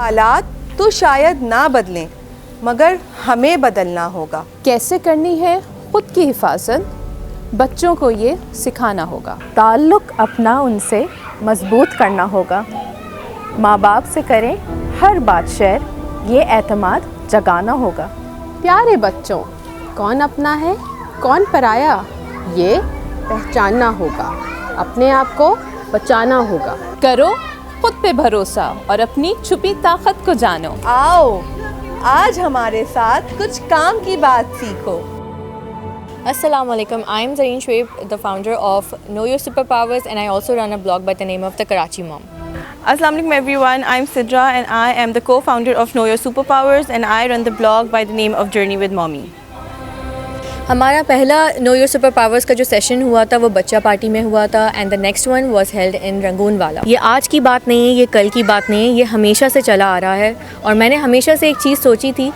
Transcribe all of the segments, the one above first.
हालात तो शायद ना बदलें, मगर हमें बदलना होगा। कैसे करनी है खुद की हिफाजत, बच्चों को ये सिखाना होगा। ताल्लुक़ अपना उनसे मज़बूत करना होगा। माँ बाप से करें हर बात शेयर, ये एतमाद जगाना होगा। प्यारे बच्चों, कौन अपना है कौन पराया, ये पहचानना होगा। अपने आप को बचाना होगा। करो खुद पे भरोसा और अपनी छुपी ताकत को जानो। आओ आज हमारे साथ कुछ काम की बात सीखो। Assalamu alaikum. I am Zareen Shoaib, the founder of Know Your Superpowers, and I also run a blog by the name of The Karachi Mom. Assalamu alaikum everyone. I'm Sidra and I am the co-founder of Know Your Superpowers and I run the blog by the name of Journey with Mommy. हमारा पहला know your super powers का जो session हुआ था वो बच्चा party में हुआ था and the next one was held in Rangoon वाला। ये आज की बात नहीं है, ये कल की बात नहीं है, ये हमेशा से चला आ रहा है। और मैंने हमेशा से एक चीज़ सोची थी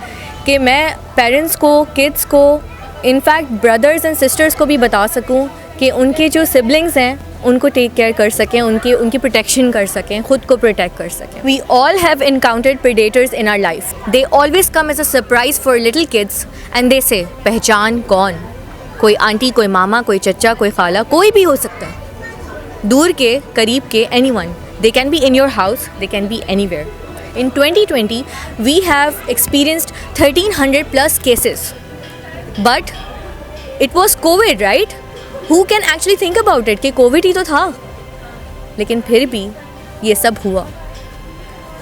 कि मैं पेरेंट्स को, किड्स को, इनफैक्ट ब्रदर्स एंड सिस्टर्स को भी बता सकूं कि उनके जो सिबलिंग्स हैं उनको टेक केयर कर सकें, उनकी प्रोटेक्शन कर सकें, ख़ुद को प्रोटेक्ट कर सकें। We all have encountered predators in our life. They always come as a surprise for little kids and they say पहचान कौन, कोई आंटी, कोई मामा, कोई चचा, कोई खाला, कोई भी हो सकता है, दूर के, करीब के, anyone. They can be in your house, they can be anywhere. In 2020, we have experienced 1300 plus cases. But it was COVID, right? Who can actually think about it कि COVID ही तो था, लेकिन फिर भी ये सब हुआ।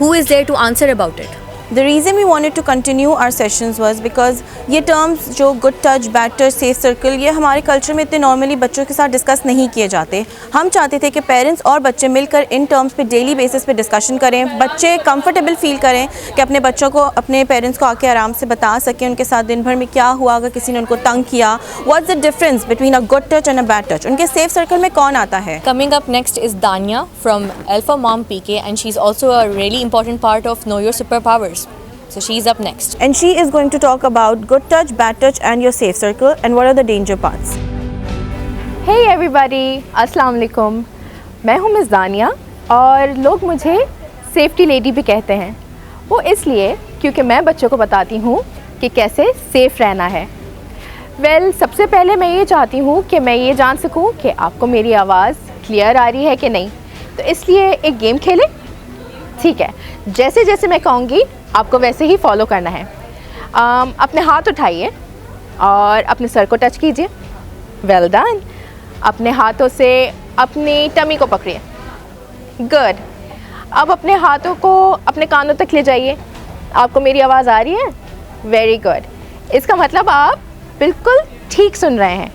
Who is there to answer about it? The reason we wanted to continue our sessions was because ये terms जो good touch, bad touch, safe circle, ये हमारे कल्चर में इतने नॉर्मली बच्चों के साथ डिस्कस नहीं किए जाते। हम चाहते थे कि पेरेंट्स और बच्चे मिलकर इन टर्म्स पे डेली बेसिस पे डिस्कशन करें, बच्चे कंफर्टेबल फील करें कि अपने बच्चों को, अपने पेरेंट्स को आके आराम से बता सकें उनके साथ दिन भर में क्या हुआ, अगर किसी ने उनको तंग किया, what's the difference between a good touch and a bad touch, उनके सेफ सर्कल में कौन आता है। Coming up next is Dania from Alpha Mom PK and she's also a really important part of Know Your Superpowers. So she's up next. And she is going to talk about good touch, bad touch and your safe circle and what are the danger parts. Hey everybody, अस्सलाम वालेकुम। मैं हूँ miss दानिया और लोग मुझे safety lady भी कहते हैं। वो इसलिए क्योंकि मैं बच्चों को बताती हूँ कि कैसे सेफ़ रहना है। सबसे पहले मैं ये चाहती हूँ कि मैं ये जान सकूँ कि आपको मेरी आवाज़ क्लियर आ रही है कि नहीं, तो इसलिए एक गेम खेलें। ठीक है, जैसे जैसे मैं कहूँगी आपको वैसे ही फॉलो करना है। अपने हाथ उठाइए और अपने सर को टच कीजिए। Well done. अपने हाथों से अपनी टमी को पकड़िए। गुड। अब अपने हाथों को अपने कानों तक ले जाइए। आपको मेरी आवाज़ आ रही है? Very good. इसका मतलब आप बिल्कुल ठीक सुन रहे हैं।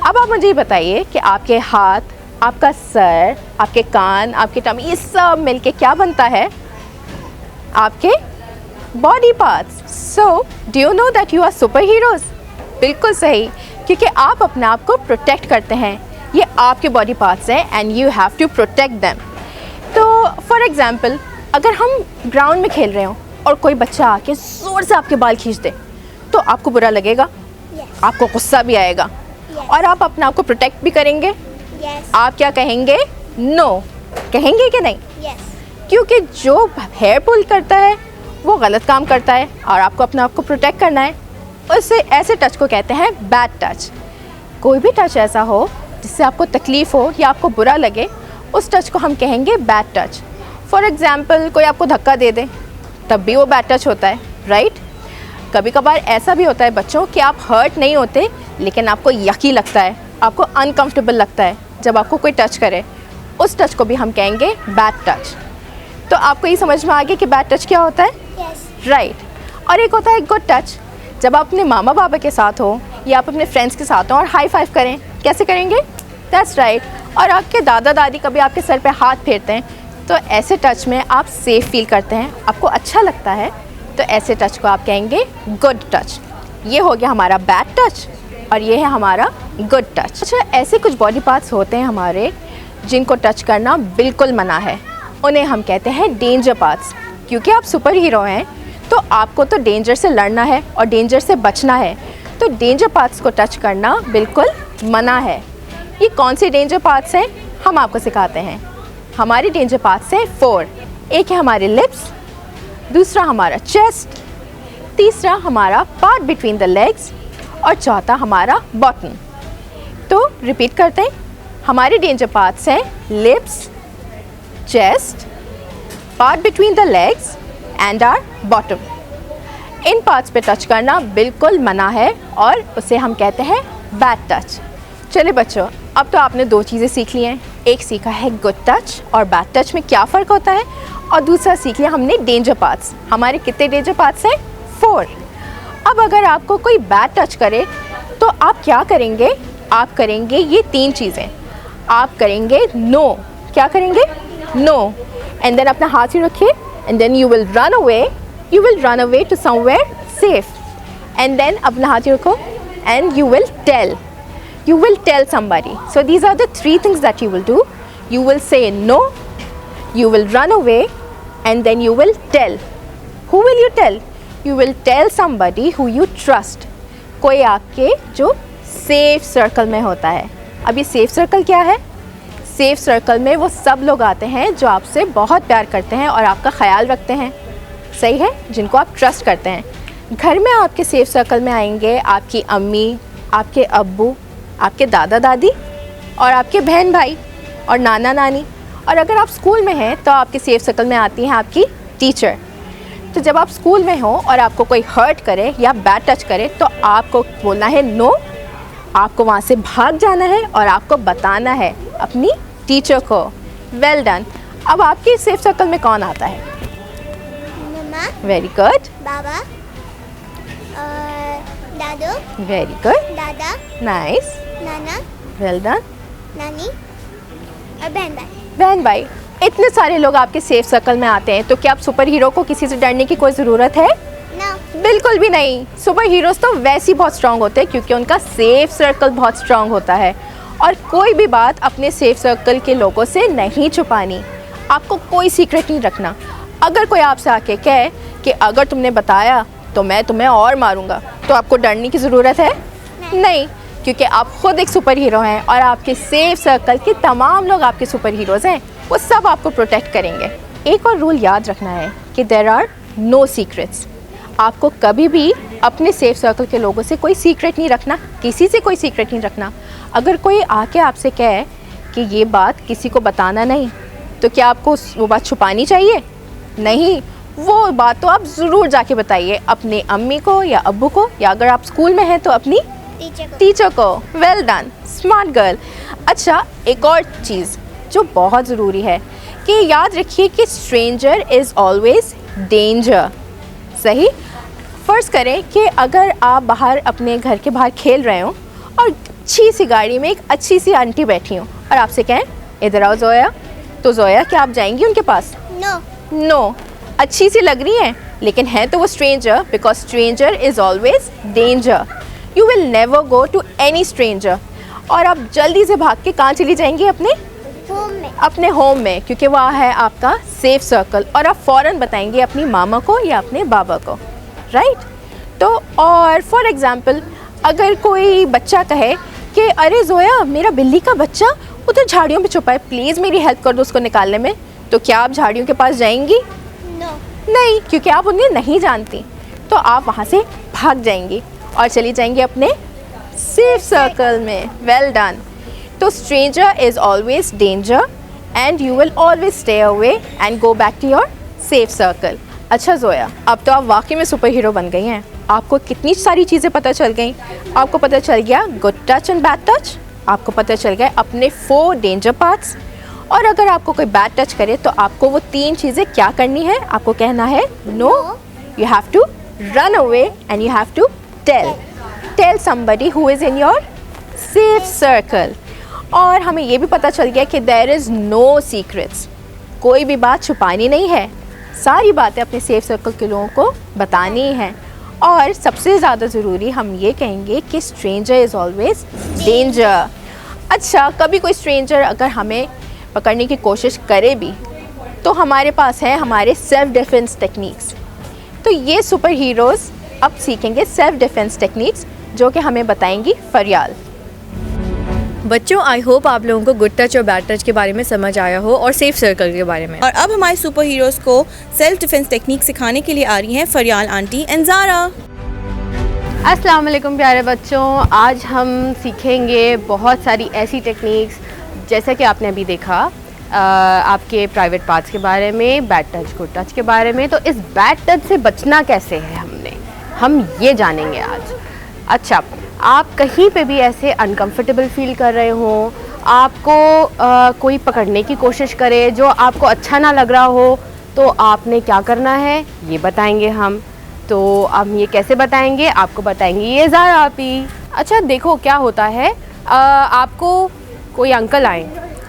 अब आप मुझे ये बताइए कि आपके हाथ, आपका सर, आपके कान, आपकी टमी, ये सब मिलके क्या बनता है? आपके body parts. So do you know that you are super heroes? बिल्कुल सही, क्योंकि आप अपने आप को प्रोटेक्ट करते हैं। ये आपके बॉडी पार्ट्स हैं and you have to protect them. तो फॉर एग्ज़ाम्पल, अगर हम ग्राउंड में खेल रहे हों और कोई बच्चा आके ज़ोर से आपके बाल खींच दे तो आपको बुरा लगेगा? आपको गुस्सा भी आएगा और आप अपने आप को प्रोटेक्ट भी करेंगे। आप क्या कहेंगे? नो कहेंगे कि नहीं? क्योंकि जो हेयर पुल करता है वो गलत काम करता है और आपको अपने आप को प्रोटेक्ट करना है। उससे ऐसे टच को कहते हैं बैड टच। कोई भी टच ऐसा हो जिससे आपको तकलीफ़ हो या आपको बुरा लगे, उस टच को हम कहेंगे बैड टच। फॉर एग्ज़ाम्पल, कोई आपको धक्का दे दे तब भी वो बैड टच होता है, राइट? कभी कभार ऐसा भी होता है बच्चों कि आप हर्ट नहीं होते लेकिन आपको यकी लगता है, आपको अनकम्फर्टेबल लगता है जब आपको कोई टच करे, उस टच को भी हम कहेंगे बैड टच। तो आपको ये समझ में आ गया कि बैड टच क्या होता है? राइट। और एक होता है गुड टच। जब आप अपने मामा बाबा के साथ हो या आप अपने फ्रेंड्स के साथ हो और हाई फाइव करें, कैसे करेंगे? That's right. और आपके दादा दादी कभी आपके सर पे हाथ फेरते हैं तो ऐसे टच में आप सेफ़ फील करते हैं, आपको अच्छा लगता है, तो ऐसे टच को आप कहेंगे गुड टच। ये हो गया हमारा बैड टच और ये है हमारा गुड टच। अच्छा, ऐसे कुछ बॉडी पार्ट्स होते हैं हमारे जिनको टच करना बिल्कुल मना है, उन्हें हम कहते हैं डेंजर पार्ट्स। क्योंकि आप सुपर हीरो हैं तो आपको तो डेंजर से लड़ना है और डेंजर से बचना है, तो डेंजर पार्ट्स को टच करना बिल्कुल मना है। ये कौन से डेंजर पार्ट्स हैं हम आपको सिखाते हैं। हमारे डेंजर पार्ट्स हैं 4। एक है हमारे लिप्स, दूसरा हमारा चेस्ट, तीसरा हमारा पार्ट बिटवीन द लेग्स और चौथा हमारा बॉटम। तो रिपीट करते हैं, हमारे डेंजर पार्ट्स हैं lips, chest, part between the legs and our bottom. इन पार्ट्स पे टच करना बिल्कुल मना है और उसे हम कहते हैं बैड टच। चलिए बच्चों, अब तो आपने दो चीज़ें सीख ली हैं। एक सीखा है गुड टच और बैड टच में क्या फ़र्क होता है, और दूसरा सीख लिया हमने डेंजर पार्ट्स। हमारे कितने डेंजर पार्ट्स हैं? 4। अब अगर आपको कोई बैड टच करे तो आप क्या करेंगे? आप करेंगे ये 3 चीज़ें। आप करेंगे नो। क्या करेंगे? नो। एंड देन अपना हाथ ही रखिए and then you will run away. You will run away to somewhere safe, and then अपना हाथ रखो and you will tell somebody. So these are the 3 things that you will do. You will say no, you will run away, and then you will tell. Who will you tell? You will tell somebody who you trust. कोई आपके जो safe circle में होता है। अब ये safe circle क्या है? सेफ सर्कल में वो सब लोग आते हैं जो आपसे बहुत प्यार करते हैं और आपका ख्याल रखते हैं, सही है, जिनको आप ट्रस्ट करते हैं। घर में आपके सेफ सर्कल में आएंगे आपकी अम्मी, आपके अब्बू, आपके दादा दादी और आपके बहन भाई और नाना नानी। और अगर आप स्कूल में हैं तो आपके सेफ सर्कल में आती हैं आपकी टीचर। तो जब आप स्कूल में हो और आपको कोई हर्ट करे या बैड टच करे तो आपको बोलना है नो, आपको वहाँ से भाग जाना है और आपको बताना है अपनी टीचर को। Well done. अब आपके सेफ सर्कल में कौन आता है? मम्मा, वेरी गुड, बाबा, दादू, वेरी गुड, दादा, नाइस, नाना, वेल डन। नानी और बहन भाई। बहन भाई, इतने सारे लोग आपके सेफ सर्कल में आते हैं तो क्या आप सुपर हीरो को किसी से डरने की कोई ज़रूरत है? ना। बिल्कुल भी नहीं। सुपर हीरोज़ तो वैसे ही बहुत स्ट्रांग होते हैं क्योंकि उनका सेफ सर्कल बहुत स्ट्रांग होता है। और कोई भी बात अपने सेफ सर्कल के लोगों से नहीं छुपानी, आपको कोई सीक्रेट नहीं रखना। अगर कोई आपसे आके कहे कि अगर तुमने बताया तो मैं तुम्हें और मारूंगा, तो आपको डरने की ज़रूरत है? नहीं, क्योंकि आप खुद एक सुपर हीरो हैं और आपके सेफ सर्कल के तमाम लोग आपके सुपर हीरोज़ हैं, वो सब आपको प्रोटेक्ट करेंगे। एक और रूल याद रखना है कि देयर आर नो सीक्रेट्स। आपको कभी भी अपने सेफ सर्कल के लोगों से कोई सीक्रेट नहीं रखना, किसी से कोई सीक्रेट नहीं रखना। अगर कोई आके आपसे कहे कि ये बात किसी को बताना नहीं, तो क्या आपको वो बात छुपानी चाहिए? नहीं, वो बात तो आप ज़रूर जाके बताइए अपने अम्मी को या अब्बू को, या अगर आप स्कूल में हैं तो अपनी टीचर को। Well done, smart girl. अच्छा, एक और चीज़ जो बहुत ज़रूरी है कि याद रखिए कि स्ट्रेंजर इज़ ऑलवेज डेंजर। सही? फ़र्ज़ करें कि अगर आप बाहर अपने घर के बाहर खेल रहे हो और अच्छी सी गाड़ी में एक अच्छी सी आंटी बैठी हो और आपसे कहें इधर आओ ज़ोया, तो ज़ोया क्या आप जाएंगी उनके पास? नो। नो। अच्छी सी लग रही हैं लेकिन है तो वो stranger, because stranger is always danger. You will never go to any stranger. और आप जल्दी से भाग के कहाँ चली जाएंगी? अपने होम में, क्योंकि वह है आपका सेफ सर्कल। और आप फ़ौरन बताएंगे अपनी मामा को या अपने बाबा को, राइट? तो और फॉर एग्ज़ाम्पल अगर कोई बच्चा कहे कि अरे ज़ोया, मेरा बिल्ली का बच्चा उधर झाड़ियों में छुपा है, प्लीज़ मेरी हेल्प कर दो उसको निकालने में, तो क्या आप झाड़ियों के पास जाएंगी? नो। नहीं, क्योंकि आप उन्हें नहीं जानती। तो आप वहाँ से भाग जाएंगी और चली जाएंगी अपने सेफ सर्कल में। Well done. तो stranger is always danger and you will always stay away and go back to your safe circle. अच्छा ज़ोया, अब तो आप वाकई में सुपर हीरो बन गई हैं। आपको कितनी सारी चीज़ें पता चल गई। आपको पता चल गया good touch and bad touch, आपको पता चल गया अपने 4 डेंजर पार्ट्स, और अगर आपको कोई बैड टच करे तो आपको वो 3 चीज़ें क्या करनी है? आपको कहना है no, you have to run away and you have to tell somebody who is in your safe circle. और हमें ये भी पता चल गया कि देयर इज़ नो सीक्रेट्स। कोई भी बात छुपानी नहीं है, सारी बातें अपने सेफ सर्कल के लोगों को बतानी हैं। और सबसे ज़्यादा ज़रूरी हम ये कहेंगे कि स्ट्रेंजर इज़ ऑलवेज डेंजर। अच्छा, कभी कोई स्ट्रेंजर अगर हमें पकड़ने की कोशिश करे भी तो हमारे पास है हमारे सेल्फ डिफेंस टेक्निक्स। तो ये सुपर हीरोज़ अब सीखेंगे सेल्फ डिफेंस टेक्निक्स जो कि हमें बताएंगी फरियाल। बच्चों, आई होप आप लोगों को गुड टच और बैड टच के बारे में समझ आया हो और सेफ सर्कल के बारे में। और अब हमारे सुपर हीरोज़ को सेल्फ डिफेंस टेक्निक सिखाने के लिए आ रही हैं फरियाल आंटी एंड ज़ारा। अस्सलाम वालेकुम प्यारे बच्चों, आज हम सीखेंगे बहुत सारी ऐसी टेक्निक्स जैसे कि आपने अभी देखा आपके प्राइवेट पार्ट्स के बारे में, बैड टच गुड टच के बारे में। तो इस बैड टच से बचना कैसे है हम ये जानेंगे आज। अच्छा, आप कहीं पे भी ऐसे अनकंफर्टेबल फील कर रहे हो, आपको कोई पकड़ने की कोशिश करे जो आपको अच्छा ना लग रहा हो, तो आपने क्या करना है ये बताएंगे हम। तो हम ये कैसे बताएंगे, आपको बताएंगे ये ज़ारा आपी। अच्छा देखो क्या होता है, आपको कोई अंकल आए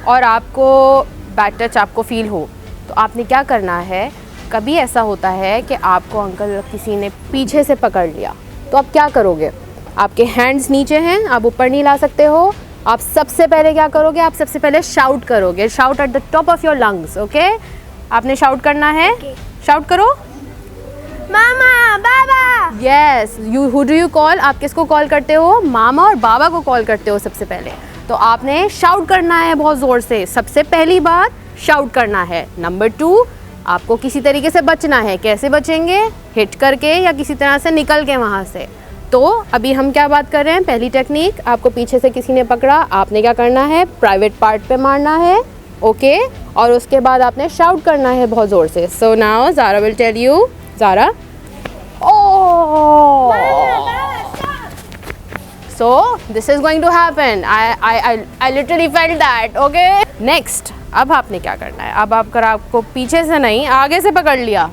और आपको बैड टच आपको फील हो, तो आपने क्या करना है। कभी ऐसा होता है कि आपको अंकल किसी ने पीछे से पकड़ लिया, तो आप क्या करोगे। आपके हैंड्स नीचे हैं, आप ऊपर नहीं ला सकते हो। आप सबसे पहले क्या करोगे, आप सबसे पहले शाउट करोगे, shout at the top of your lungs. Okay, आपने शाउट करना है। शाउट करो, मामा, बाबा। Yes, you who do you call, आप किसको कॉल करते हो, मामा और बाबा को कॉल करते हो सबसे पहले। तो आपने शाउट करना है बहुत ज़ोर से, सबसे पहली बार शाउट करना है। नंबर 2, आपको किसी तरीके से बचना है। कैसे बचेंगे, हिट करके या किसी तरह से निकल के वहाँ से। तो अभी हम क्या बात कर रहे हैं, पहली टेक्निक, आपको पीछे से किसी ने पकड़ा, आपने क्या करना है, प्राइवेट पार्ट पे मारना है। ओके, और उसके बाद आपने शाउट करना है बहुत ज़ोर से। So now Zara will tell you. Zara, oh, so this is going to happen. I literally felt that. Okay, next, अब आपने क्या करना है। अब आपको पीछे से नहीं, आगे से पकड़ लिया।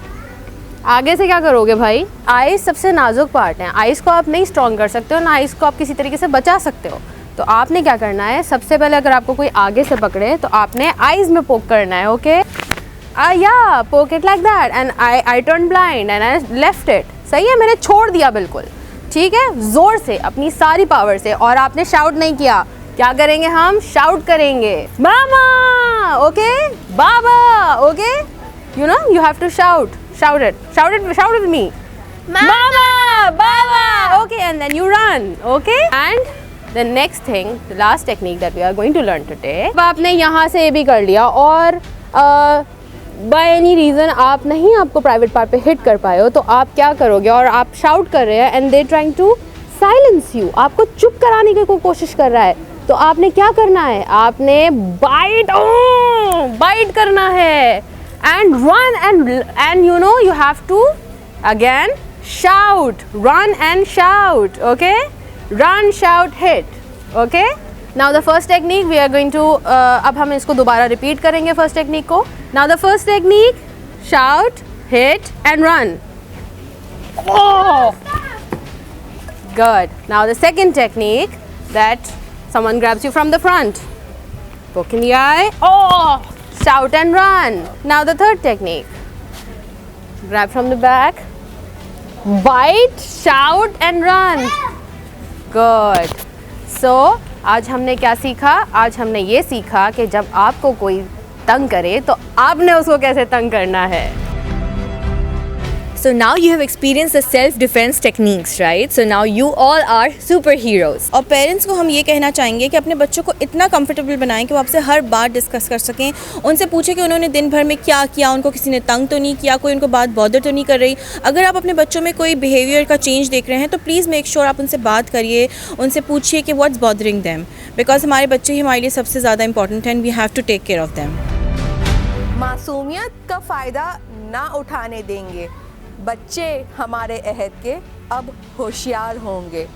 आगे से क्या करोगे भाई, आइज़ सबसे नाजुक पार्ट है, आइज़ को आप नहीं स्ट्रॉन्ग कर सकते हो ना, आइज़ को आप किसी तरीके से बचा सकते हो। तो आपने क्या करना है, सबसे पहले अगर आपको कोई आगे से पकड़े तो आपने आइज़ में पोक करना है। ओके, या पोक it like that and I turn blind and I left it. सही है, मैंने छोड़ दिया बिल्कुल, ठीक है, ज़ोर से अपनी सारी पावर से। और आपने शाउट नहीं किया, क्या करेंगे हम, शाउट करेंगे, मामा, ओके, बाबा, okay, you know you have to shout with me, mama, baba, okay, and then you run, okay, and the next thing, the last technique that we are going to learn today, अब आपने यहाँ से ये भी कर लिया और by any reason आप नहीं, आपको प्राइवेट पार्ट पे हिट कर पाए हो, तो आप क्या करोगे, और आप शाउट कर रहे हैं and they trying to silence you, आपको चुप कराने की कोई कोशिश कर रहा है, तो आपने क्या करना है, आपने बाइट करना है and run and you know you have to again shout, run and shout. Okay, run, shout, hit. Okay, now the first technique we are going to अब हम इसको दोबारा repeat करेंगे first technique को। Now the first technique, shout, hit and run. Oh, good. Now the second technique, that someone grabs you from the front, poke in the eye, oh, shout and run. Now the third technique, grab from the back, bite, shout and run. Good. So आज हमने क्या सीखा, आज हमने ये सीखा कि जब आपको कोई तंग करे तो आपने उसको कैसे तंग करना है। So now you have experienced the self-defense techniques, right? So now you all are superheroes. और पेरेंट्स को हम ये कहना चाहेंगे कि अपने बच्चों को इतना कंफर्टेबल बनाएं कि वो आपसे हर बात डिस्कस कर सकें, उनसे पूछें कि उन्होंने दिन भर में क्या किया, उनको किसी ने तंग तो नहीं किया, कोई उनको बात बॉदर तो नहीं कर रही। अगर आप अपने बच्चों में कोई बिहेवियर का चेंज देख रहे हैं तो प्लीज़ मेक श्योर आप उनसे बात करिए, उनसे पूछिए कि व्हाट्स बॉदरिंग देम, बिकॉज हमारे बच्चे ही हमारे लिए सबसे ज़्यादा इंपॉर्टेंट हैं and we have to take care of them. मासूमियत का फ़ायदा ना उठाने देंगे, बच्चे हमारे अहद के अब होशियार होंगे।